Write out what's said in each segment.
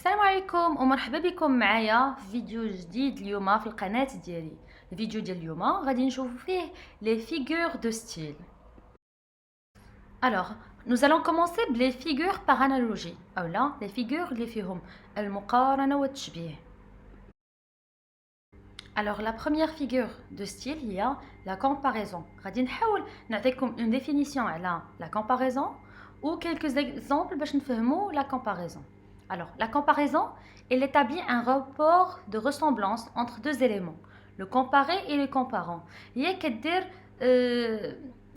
السلام عليكم ومرحبا بكم معايا في فيديو جديد اليوم في القناة ديالي. الفيديو ديال اليوم غادي نشوفوا فيه les figures de style. Alors, nous allons commencer les figures par analogie ou là les figures اللي فيهم المقارنة والتشبيه. Alors, la première figure de style il y a la comparaison. غادي نحاول نعطيكم une définition على la comparaison ou quelques exemples باش نفهموا la comparaison. Alors, la comparaison, elle établit un rapport de ressemblance entre deux éléments, le comparé et le comparant. هي كدير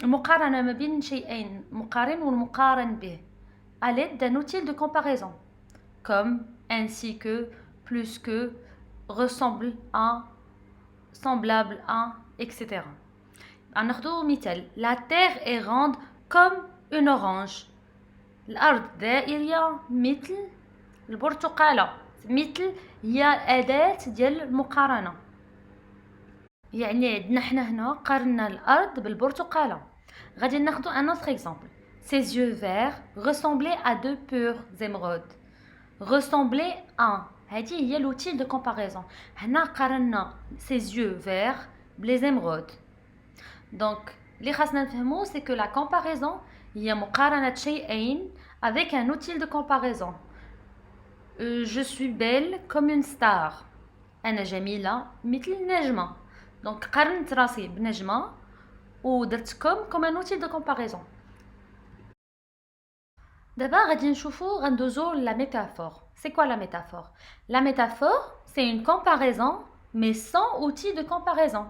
مقارنة ما بين شيئين مقارن والمقارن به à l'aide d'un outil de comparaison comme ainsi que, plus que, ressemble à, semblable à, etc. ناخذ مثال la terre est ronde comme une orange. الأرض دائرية مثل البرتقالة. مثل هي أداة ديال المقارنة، يعني عندنا حنا هنا قارنا الأرض بالبرتقالة. غادي ناخدو un autre exemple. Ses yeux verts ressemblaient à deux pures émeraudes. Ressembler à هذه هي l'outil de comparaison. هنا قارنا ses yeux verts بلي émeraudes. Donc اللي خاصنا نفهمو c'est que la comparaison هي مقارنة شيئين avec un outil de comparaison. Je suis belle comme une star. أنا جميلة مثل النجمة. Donc قارنت راسي بنجمة ودرت comme un outil de comparaison. دابا غادي نشوفو غندوزو la métaphore. C'est quoi la métaphore? La métaphore, c'est une comparaison mais sans outil de comparaison.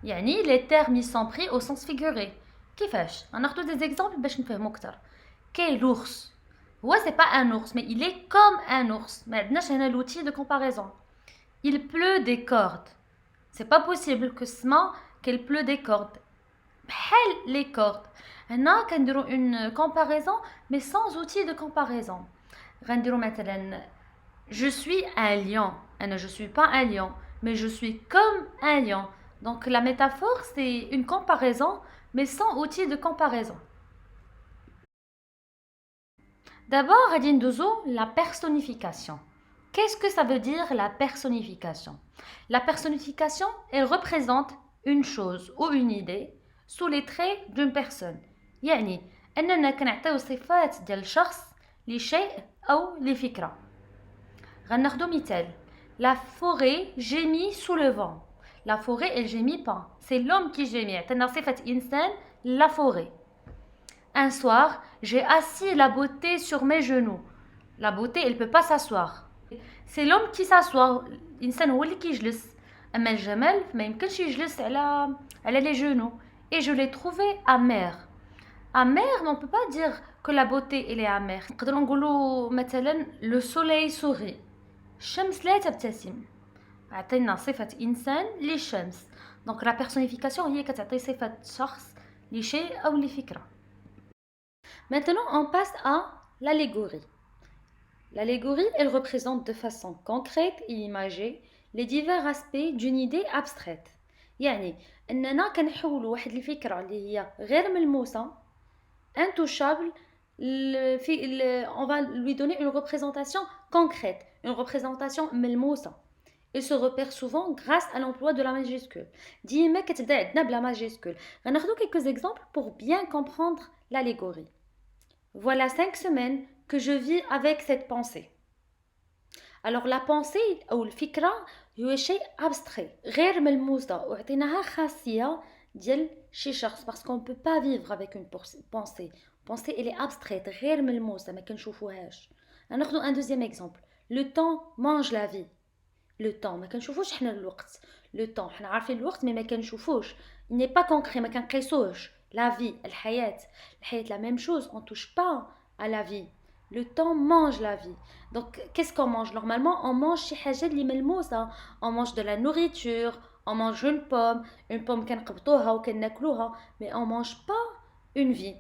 يعني les termes y sont pris au sens figuré. كيفاش؟ غناخدو des exemples باش نفهمو أكثر. كاين l'ours. Ouais, c'est pas un ours, mais il est comme un ours. Mais on a l'outil de comparaison. Il pleut des cordes. C'est pas possible que qu'il pleut des cordes. Les cordes. On a une comparaison, mais sans outil de comparaison. Je suis un lion. Je suis pas un lion, mais je suis comme un lion. Donc la métaphore, c'est une comparaison, mais sans outil de comparaison. D'abord, غادي ندوزو la personnification. Qu'est-ce que ça veut dire la personnification? La personnification, elle représente une chose ou une idée sous les traits d'une personne. يعني أننا كنعطيو صفات ديال الشخص لشيء أو لفكرة. غناخدو مثال. La forêt gémit sous le vent. La forêt, elle gémit pas. C'est l'homme qui gémit. عطينا صفة إنسان la forêt. Un soir, j'ai assis la beauté sur mes genoux. La beauté, elle ne peut pas s'asseoir. C'est l'homme qui s'assoit. الإنسان هو اللي كيجلس. أما الجمال ما يمكنش يجلس على les genoux. Et je l'ai trouvé amère. Amère, mais on ne peut pas dire que la beauté elle est amère. نقدروا نقولوا مثلا le soleil sourit. الشمس لا تبتسم. عطينا صفة إنسان للشمس. Donc la personnification هي كتعطي صفة شخص لشيء أو لفكرة. Maintenant, on passe à l'allégorie. L'allégorie, elle représente de façon concrète et imagée les divers aspects d'une idée abstraite. يعني أننا كنحولوا واحد الفكرة اللي هي غير ملموسة intouchable on va lui donner une représentation concrète, une représentation ملموسة. Il se repère souvent grâce à l'emploi de la majuscule. ديما كتبدا عندنا بلا majuscule. غناخدو quelques exemples pour bien comprendre l'allégorie. Voilà 5 semaines que je vis avec cette pensée. Alors la pensée ou الفكرة هو شيء abstrait غير ملموسة وعطيناها خاصية ديال شي شخص parce qu'on peut pas vivre avec une pensée. Pensée elle est abstraite غير ملموسة ما كنشوفوهاش. ناخذ un deuxième exemple. Le temps mange la vie. Le temps ما كنشوفوش حنا الوقت. Le temps حنا عارفين الوقت mais ما كنشوفوش. Il n'est pas concret ما كنقيسوش. La vie, الحياة la même chose, on ne touche pas à la vie. Le temps mange la vie. Donc, qu'est-ce qu'on mange? Normalement, on mange شي حاجة اللي ملموسة. On mange de la nourriture, on mange une pomme كنقبطوها وكناكلوها, mais on mange pas une vie.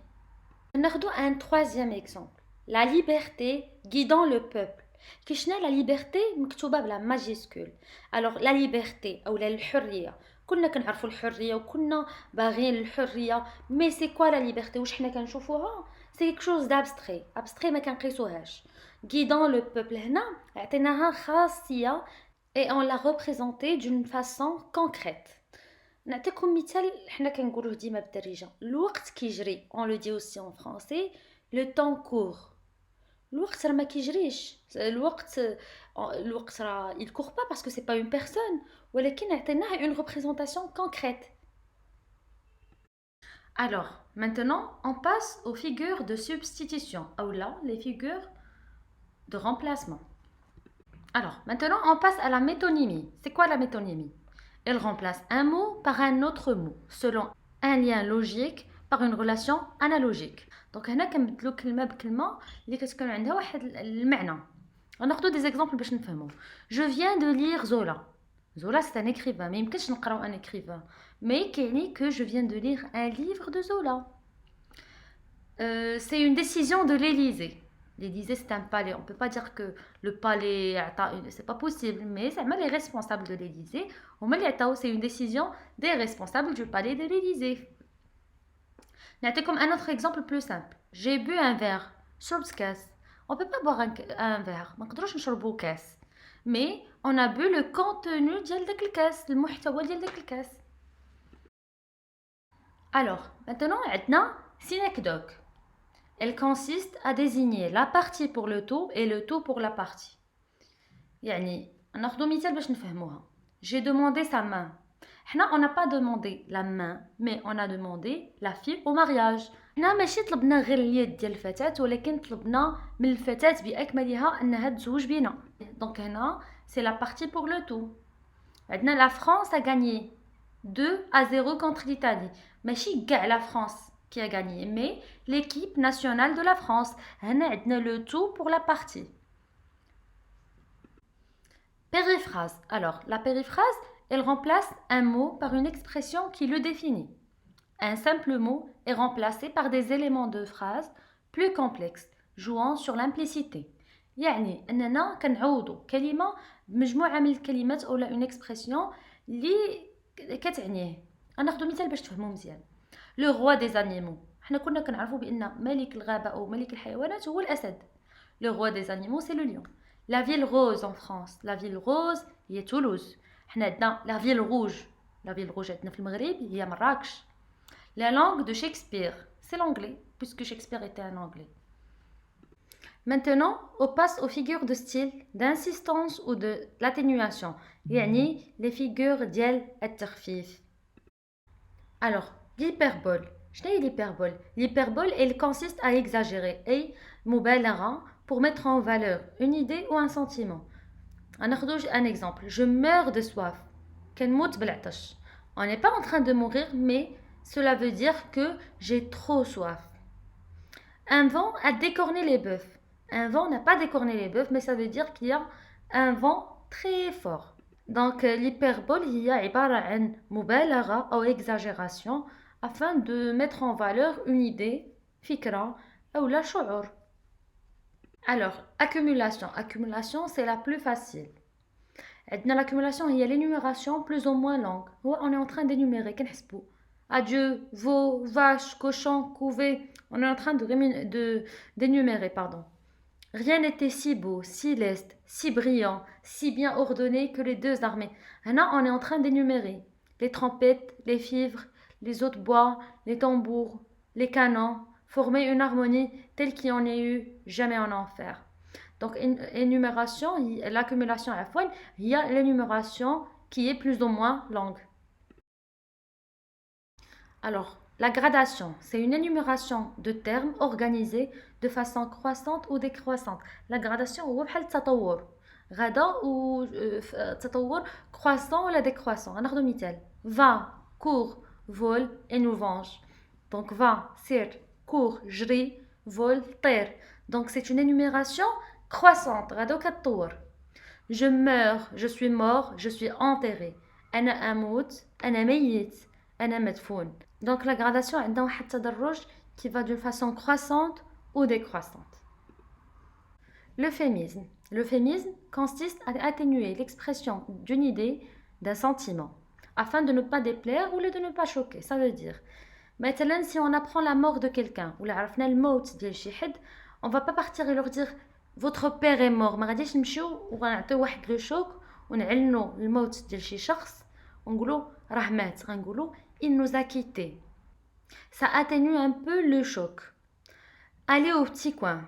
ناخدو un troisième exemple. La liberté guidant le peuple. كيشنا la liberté مكتوبة بلا majuscule. Alors, la liberté أو الحرية. كنا كنعرفوا الحريه وكنا باغيين الحريه مي سي كوا لا ليبرتي واش حنا كنشوفوها سي كيك شوز دابستري ما كنقيسوهاش guidant le peuple هنا عطيناها خاصية et on l'a représentée d'une façon concrète. نعطيكم مثال حنا كنقولوه ديما بالدارجة الوقت كيجري on le dit aussi en français le temps court. الوقت راه ما كيجريش الوقت راه il court pas parce que c'est pas une personne ولكن عطيناه une représentation concrète. Alors, maintenant, on passe aux figures de substitution, ou là, les figures de remplacement. Alors, maintenant, on passe à la métonymie. C'est quoi la métonymie? Elle remplace un mot par un autre mot, selon un lien logique par une relation analogique. Donc, هنا كنبدلو كلمة بكلمة اللي كتكون عندها واحد المعنى. غناخدو des exemples باش نفهمو. Je viens de lire Zola. Zola, c'est un écrivain, mais يمكنش نقراو un écrivain. Mais كيعني que je viens de lire un livre de Zola. C'est une décision de l'Élysée. L'Élysée, c'est un palais. On ne peut pas dire que le palais, c'est pas possible, mais c'est les responsables de l'Élysée. C'est une décision des responsables du palais de l'Élysée. Comme un autre exemple plus simple. J'ai bu un verre. On ne peut pas boire un verre. Mais on a bu le contenu de الكاس, le محتوى ديال داك الكاس. Alors, maintenant, on a synecdoque. Elle consiste à désigner la partie pour le tout et le tout pour la partie. يعني ناخذ مثال باش نفهموها. J'ai demandé sa main. حنا on n'a pas demandé la main, mais on a demandé la fille au mariage. حنا ماشي طلبنا غير اليد ديال الفتاة ولكن طلبنا من الفتاة بأكملها أنها تزوج بنا. Donc هنا c'est la partie pour le tout. عندنا la France a gagné 2-0 contre l'Italie. ماشي كاع la France qui a gagné, mais l'équipe nationale de la France. هنا عندنا le tout pour la partie. Périphrase. Alors, la périphrase, elle remplace un mot par une expression qui le définit. Un simple mot est remplacé par des éléments de phrase plus complexes, jouant sur l'implicité. يعني أننا كنعوضوا كلمة بمجموعة من الكلمات أو une expression اللي كتعنيه. غناخذ مثال باش تفهموا مزيان. Le roi des animaux. حنا كنا كنعرفوا بأن ملك الغابة أو ملك الحيوانات هو الأسد. Le roi des animaux, c'est le lion. La ville rose en France. La ville rose هي Toulouse. حنا عندنا la ville rouge. La ville rouge عندنا في المغرب هي مراكش. La langue de Shakespeare, c'est l'anglais, puisque Shakespeare était un anglais. Maintenant, on passe aux figures de style, d'insistance ou de l'atténuation. يعني les figures ديال التخفيف. Alors, l'hyperbole. شنو هي l'hyperbole? L'hyperbole, elle consiste à exagérer أي مبالغة pour mettre en valeur une idée ou un sentiment. غناخدو un exemple. Je meurs de soif. كنموت بالعطش. On n'est pas en train de mourir, mais cela veut dire que j'ai trop soif. Un vent a décorné les bœufs. Un vent n'a pas décorné les bœufs, mais ça veut dire qu'il y a un vent très fort. Donc l'hyperbole هي عبارة عن مبالغة أو exagération afin de mettre en valeur une idée, fikra ou la شعور. Alors, accumulation. Accumulation, c'est la plus facile. L'accumulation, il y a l'énumération plus ou moins longue. On est en train d'énumérer. Adieu, veau, vache, cochon, couvé. On est en train d'énumérer, pardon. Rien n'était si beau, si leste, si brillant, si bien ordonné que les deux armées. Là, on est en train d'énumérer. Les trompettes, les fivres, les autres bois, les tambours, les canons, former une harmonie telle qu'il n'y en ait eu jamais en enfer. Donc, énumération, l'accumulation à fois, il y a l'énumération qui est plus ou moins longue. Alors, la gradation, c'est une énumération de termes organisés de façon croissante ou décroissante. La gradation, هو بحال التطور. غدا ou تطور croissant ou la décroissant. غناخدو مثال. Va, court, vole et nous venge. Donc, va, sir, court, جري, vole, طير. Donc, c'est une énumération croissante. غدا كتطور. Je meurs, je suis mort, je suis enterré. أنا أموت, أنا ميت, أنا مدفون. Donc la gradation est dans un تدرج qui va d'une façon croissante ou décroissante. L'euphémisme. L'euphémisme consiste à atténuer l'expression d'une idée, d'un sentiment, afin de ne pas déplaire ou de ne pas choquer. Ça veut dire, مثلا si on apprend la mort de quelqu'un ou عرفنا الموت ديال شي حد, on va pas partir et leur dire votre père est mort ما غاديش نمشيو وغنعطيو واحد لو شوك ونعلنوا الموت ديال شي شخص ونقولوا راه مات غنقولوا il nous a quitté. Ça atténue un peu le choc. Aller au petit coin.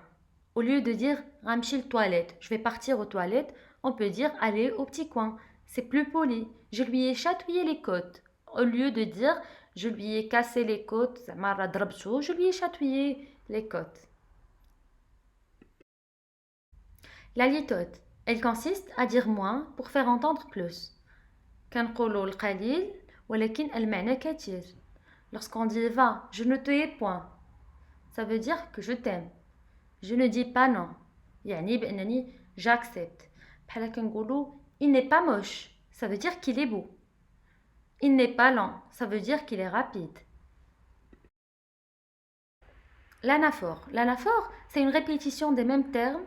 Au lieu de dire غنمشي toilette, je vais partir aux toilettes, on peut dire aller au petit coin. C'est plus poli. Je lui ai chatouillé les côtes. Au lieu de dire je lui ai cassé les côtes, زعما راه ضربته, je lui ai chatouillé les côtes. La litote, elle consiste à dire moins pour faire entendre plus. كنقولوا القليل ولكن المعنى كثير. Lorsqu'on dit va, je ne te hais point, ça veut dire que je t'aime. Je ne dis pas non. يعني بأنني j'accepte. بحال كنقولوا il n'est pas moche, ça veut dire qu'il est beau. Il n'est pas lent, ça veut dire qu'il est rapide. L'anaphore. L'anaphore, c'est une répétition des mêmes termes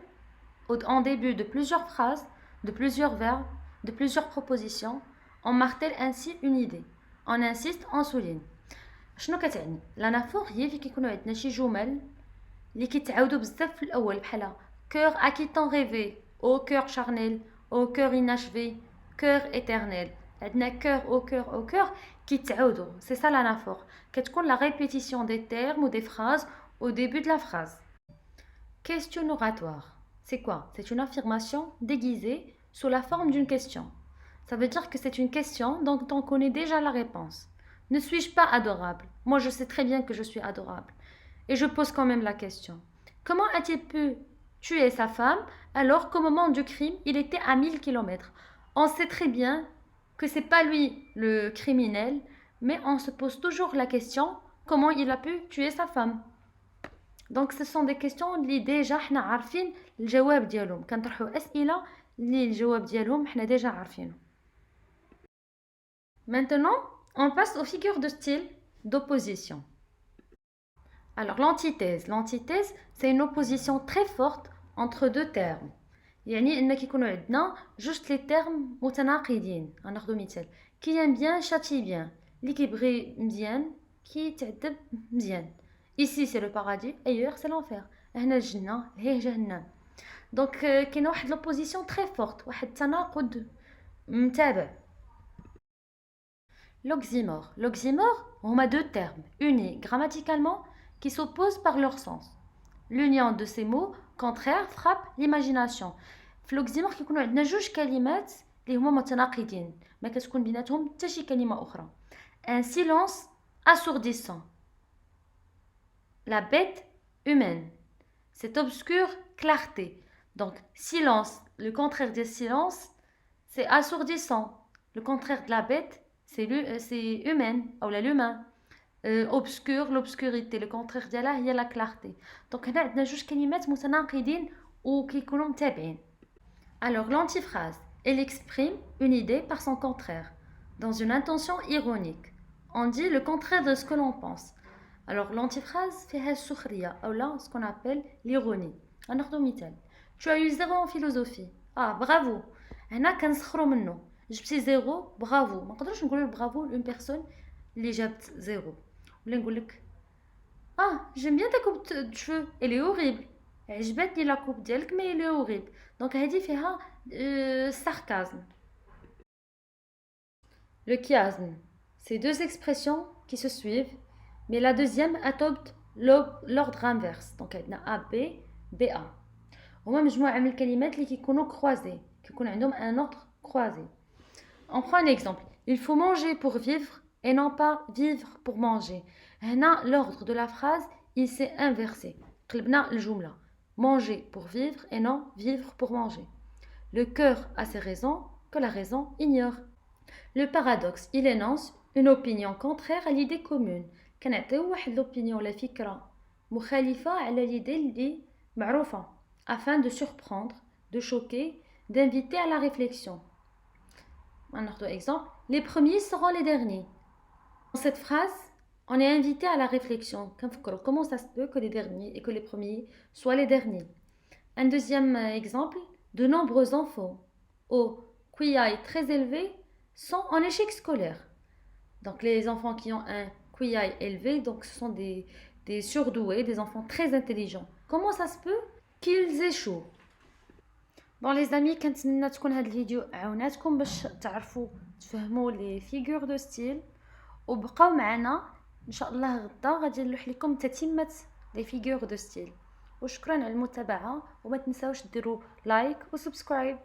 en début de plusieurs phrases, de plusieurs verbes, de plusieurs propositions. On martèle ainsi une idée. On insiste, on souligne. شنو كتعني؟ l'anaphore هي فين كيكونوا عندنا شي جمل اللي كيتعاودوا بزاف في الاول بحال cœur à qui tant rêvé, au cœur charnel, au cœur inachevé, cœur éternel. عندنا au cœur كيتعاودوا. C'est ça l'anaphore. كتكون la répétition des termes ou des phrases au début de la phrase. Question oratoire. C'est quoi? C'est une affirmation déguisée sous la forme d'une question. Ça veut dire que c'est une question dont on connaît déjà la réponse. Ne suis-je pas adorable? Moi, je sais très bien que je suis adorable. Et je pose quand même la question. Comment a-t-il pu tuer sa femme alors qu'au moment du crime, il était à 1000 km? On sait très bien que c'est pas lui le criminel, mais on se pose toujours la question comment il a pu tuer sa femme. Donc ce sont des questions اللي déjà حنا عارفين الجواب ديالهم كنطرحوا أسئلة اللي الجواب ديالهم حنا déjà عارفينه. Maintenant, on passe aux figures de style d'opposition. Alors l'antithèse. L'antithèse, c'est une opposition très forte entre deux termes. يعني ان كيكونوا عندنا juste les termes متناقضين. غناخذوا مثال. Qui aime bien châtie bien. اللي كيبغي مزيان كيتعذب مزيان. Ici c'est le paradis, ailleurs c'est l'enfer. هنا الجنة, هي جهنم. Donc كاينه واحد l'opposition très forte, واحد تناقض متابع. L'oxymore. L'oxymore, هما deux termes unis grammaticalement qui s'opposent par leur sens. L'union de ces mots contraires frappe l'imagination. في l'oxymore كيكونوا عندنا جوج كلمات اللي هما متناقضين ما كتكون بيناتهم حتى شي كلمة أخرى. Un silence assourdissant. La bête humaine. Cette obscure clarté. Donc silence, le contraire de silence, c'est assourdissant. Le contraire de la bête, c'est humaine ou l'humain. Obscur, l'obscurité, le contraire ديالها هي la clarté. Donc هنا عندنا جوج كلمات متناقضين وكيكونوا متابعين. Alors l'antiphrase, elle exprime une idée par son contraire, dans une intention ironique. On dit le contraire de ce que l'on pense. Alors l'antiphrase فيها السخرية أو là ce qu'on appelle l'ironie. غناخدو مثال. Tu as eu 0 en philosophie. Ah bravo. هنا كنسخروا منه. جبتي 0 bravo. ما نقدروش نقولوا bravo لune personne اللي جابت 0. ولا نقول لك j'aime bien ta coupe de cheveux, elle est horrible. عجبتني la coupe ديالك mais elle est horrible. Donc هذه فيها sarcasme. Le chiasme, c'est deux expressions qui se suivent, mais la deuxième adopte l'ordre inverse. Donc عندنا A B B A. هما مجموعة من الكلمات اللي كيكونوا croisés, كيكون عندهم un ordre croisé. On prend un exemple. Il faut manger pour vivre et non pas vivre pour manger. هنا l'ordre de la phrase il s'est inversé. قلبنا الجملة. Manger pour vivre et non vivre pour manger. Le cœur a ses raisons que la raison ignore. Le paradoxe, il énonce une opinion contraire à l'idée commune. كنعطيو واحد l'opinion ولا فكرة مخالفة على l'idée اللي معروفة afin de surprendre, de choquer, d'inviter à la réflexion. Un autre exemple, les premiers seront les derniers. Dans cette phrase, on est invité à la réflexion. Comment ça se peut que les derniers et que les premiers soient les derniers? Un deuxième exemple, de nombreux enfants au QI très élevé sont en échec scolaire. Donc les enfants qui ont un QI élevé, donc ce sont des surdoués, des enfants très intelligents. Comment ça se peut qu'ils échouent? بون لي زامي، كنتمنى تكون هاد الفيديو عاوناتكم باش تعرفوا تفهموا لي فيغور دو ستيل، وبقاو معنا ان شاء الله. غدا غادي نلوح لكم تتمه لي فيغور دو ستيل. وشكرا على المتابعه، وما تنساوش ديروا لايك وسبسكرايب.